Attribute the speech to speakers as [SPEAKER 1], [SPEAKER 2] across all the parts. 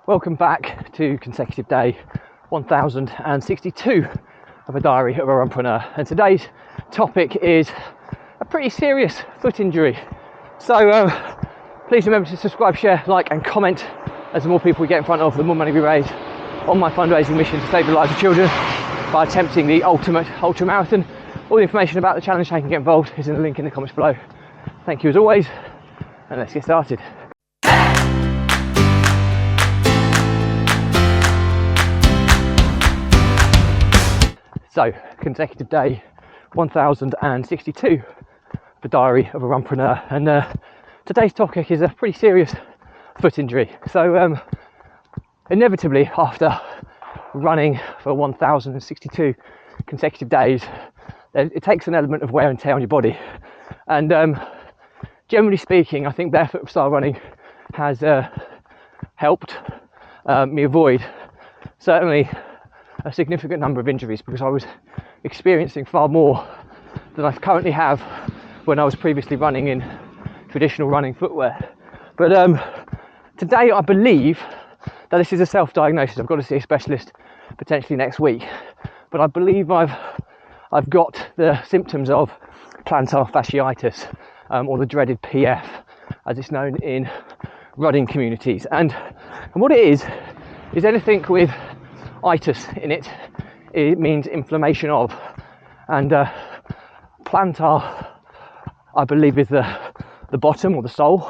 [SPEAKER 1] Welcome back to consecutive day 1062 of a diary of a runpreneur, and today's topic is a pretty serious foot injury. So please remember to subscribe, share, like and comment, as the more people we get in front of, the more money we raise on my fundraising mission to save the lives of children by attempting the ultimate ultra marathon. All the information about the challenge, how you can get involved, is in the link in the comments below. Thank you as always, and let's get started. So, consecutive day 1062 for Diary of a Runpreneur, and today's topic is a pretty serious foot injury. So inevitably, after running for 1062 consecutive days, it takes an element of wear and tear on your body, and generally speaking, I think barefoot style running has helped me avoid certainly a significant number of injuries, because I was experiencing far more than I currently have when I was previously running in traditional running footwear. But today I believe that this is a self-diagnosis. I've got to see a specialist potentially next week, but I believe I've got the symptoms of plantar fasciitis, or the dreaded PF as it's known in running communities. And what it is anything with itis in it. It means inflammation of, and plantar, I believe, is the bottom or the sole,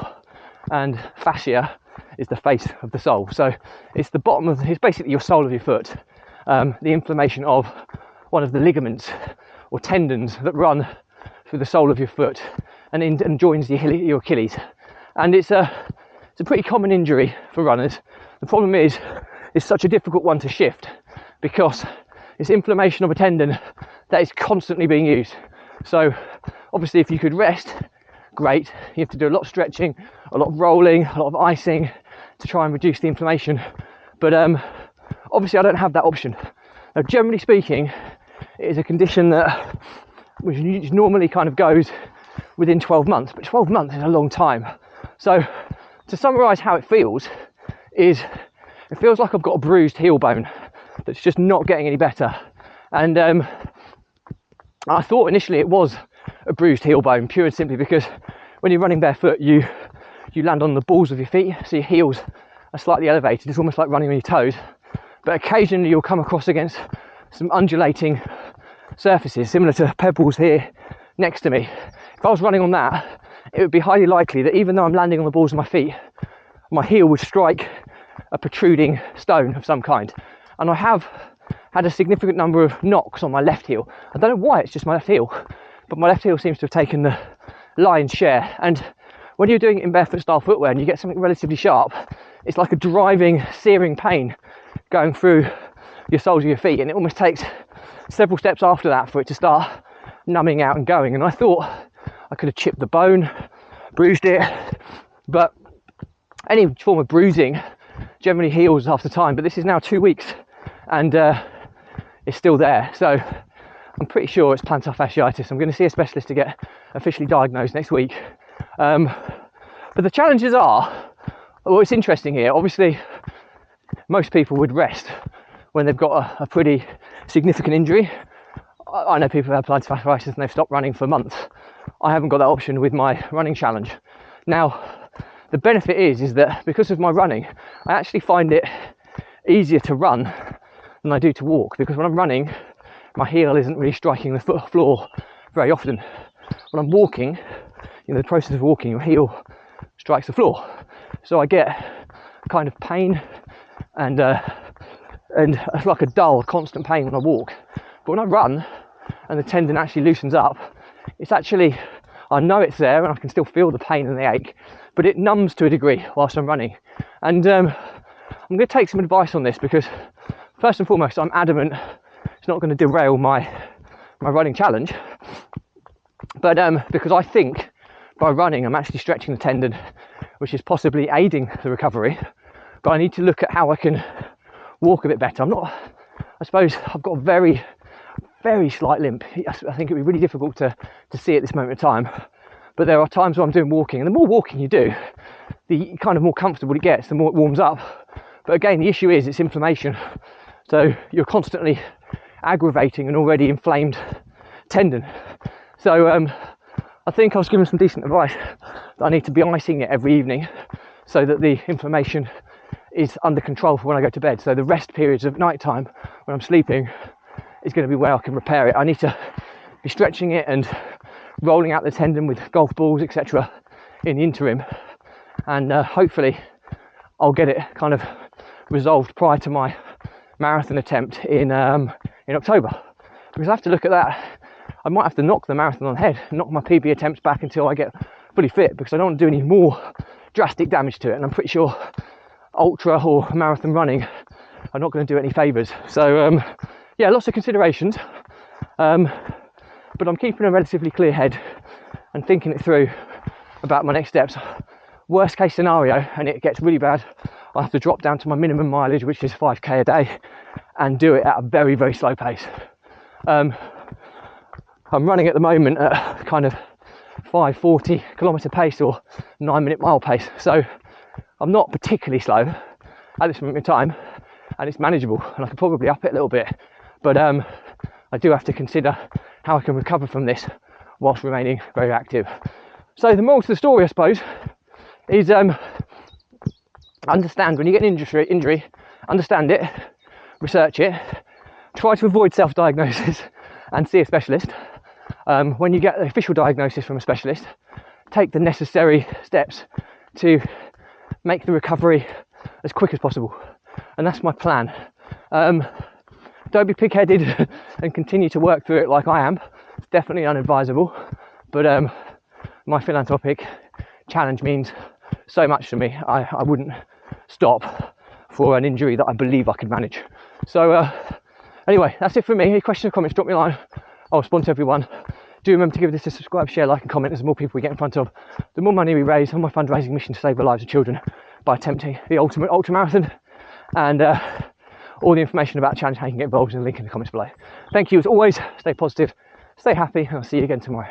[SPEAKER 1] and fascia is the face of the sole. So it's the bottom of, it's basically your sole of your foot, the inflammation of one of the ligaments or tendons that run through the sole of your foot and joins your Achilles. And it's a pretty common injury for runners. The problem is it's such a difficult one to shift, because it's inflammation of a tendon that is constantly being used. So obviously if you could rest, great. You have to do a lot of stretching, a lot of rolling, a lot of icing to try and reduce the inflammation. But obviously I don't have that option. Now, generally speaking, it is a condition that which normally kind of goes within 12 months, but 12 months is a long time. So to summarise how it feels is, it feels like I've got a bruised heel bone that's just not getting any better. And I thought initially it was a bruised heel bone, pure and simply because when you're running barefoot, you land on the balls of your feet, so your heels are slightly elevated. It's almost like running on your toes. But occasionally you'll come across against some undulating surfaces, similar to pebbles here next to me. If I was running on that, it would be highly likely that even though I'm landing on the balls of my feet, my heel would strike a protruding stone of some kind. And I have had a significant number of knocks on my left heel. I don't know why, it's just my left heel, but my left heel seems to have taken the lion's share. And when you're doing it in barefoot style footwear and you get something relatively sharp, it's like a driving, searing pain going through your soles of your feet, and it almost takes several steps after that for it to start numbing out and going. And I thought I could have chipped the bone, bruised it, but any form of bruising generally heals after time. But this is now 2 weeks and it's still there, so I'm pretty sure it's plantar fasciitis. I'm going to see a specialist to get officially diagnosed next week. But the challenges are, well, it's interesting here. Obviously most people would rest when they've got a pretty significant injury. I know people who have plantar fasciitis and they've stopped running for months. I haven't got that option with my running challenge. Now, the benefit is that because of my running, I actually find it easier to run than I do to walk, because when I'm running, my heel isn't really striking the floor very often. When I'm walking, in the process of walking, your heel strikes the floor. So I get kind of pain and it's like a dull, constant pain when I walk. But when I run and the tendon actually loosens up, it's actually, I know it's there and I can still feel the pain and the ache, but it numbs to a degree whilst I'm running. And I'm going to take some advice on this, because first and foremost, I'm adamant it's not going to derail my running challenge. But because I think by running, I'm actually stretching the tendon, which is possibly aiding the recovery. But I need to look at how I can walk a bit better. I suppose I've got a very, very slight limp. I think it'd be really difficult to see at this moment in time. But there are times where I'm doing walking, and the more walking you do, the kind of more comfortable it gets, the more it warms up. But again, the issue is it's inflammation. So you're constantly aggravating an already inflamed tendon. So I think I was given some decent advice that I need to be icing it every evening so that the inflammation is under control for when I go to bed. So the rest periods of night time when I'm sleeping is going to be where I can repair it. I need to be stretching it and rolling out the tendon with golf balls, etc. in the interim, and hopefully I'll get it kind of resolved prior to my marathon attempt in October, because I have to look at that. I might have to knock the marathon on the head, knock my PB attempts back until I get fully fit, because I don't want to do any more drastic damage to it, and I'm pretty sure ultra or marathon running are not going to do any favours. So yeah, lots of considerations, but I'm keeping a relatively clear head and thinking it through about my next steps. Worst case scenario, and it gets really bad, I have to drop down to my minimum mileage, which is 5k a day, and do it at a very, very slow pace. I'm running at the moment at kind of 5:40 kilometre pace or 9-minute mile pace, so I'm not particularly slow at this moment in time, and it's manageable, and I could probably up it a little bit, but I do have to consider how I can recover from this whilst remaining very active. So the moral to the story, I suppose, is understand when you get an injury, understand it, research it, try to avoid self-diagnosis and see a specialist. When you get the official diagnosis from a specialist, take the necessary steps to make the recovery as quick as possible, and that's my plan. Don't be pig-headed and continue to work through it like I am. It's definitely unadvisable, but my philanthropic challenge means so much to me. I wouldn't stop for an injury that I believe I could manage. So anyway, that's it for me. Any questions or comments, drop me a line. I'll respond to everyone. Do remember to give this a subscribe, share, like and comment. As the more people we get in front of, the more money we raise on my fundraising mission to save the lives of children by attempting the ultimate ultra marathon. And all the information about the challenge, how you can get involved, in the link in the comments below. Thank you as always. Stay positive, stay happy, and I'll see you again tomorrow.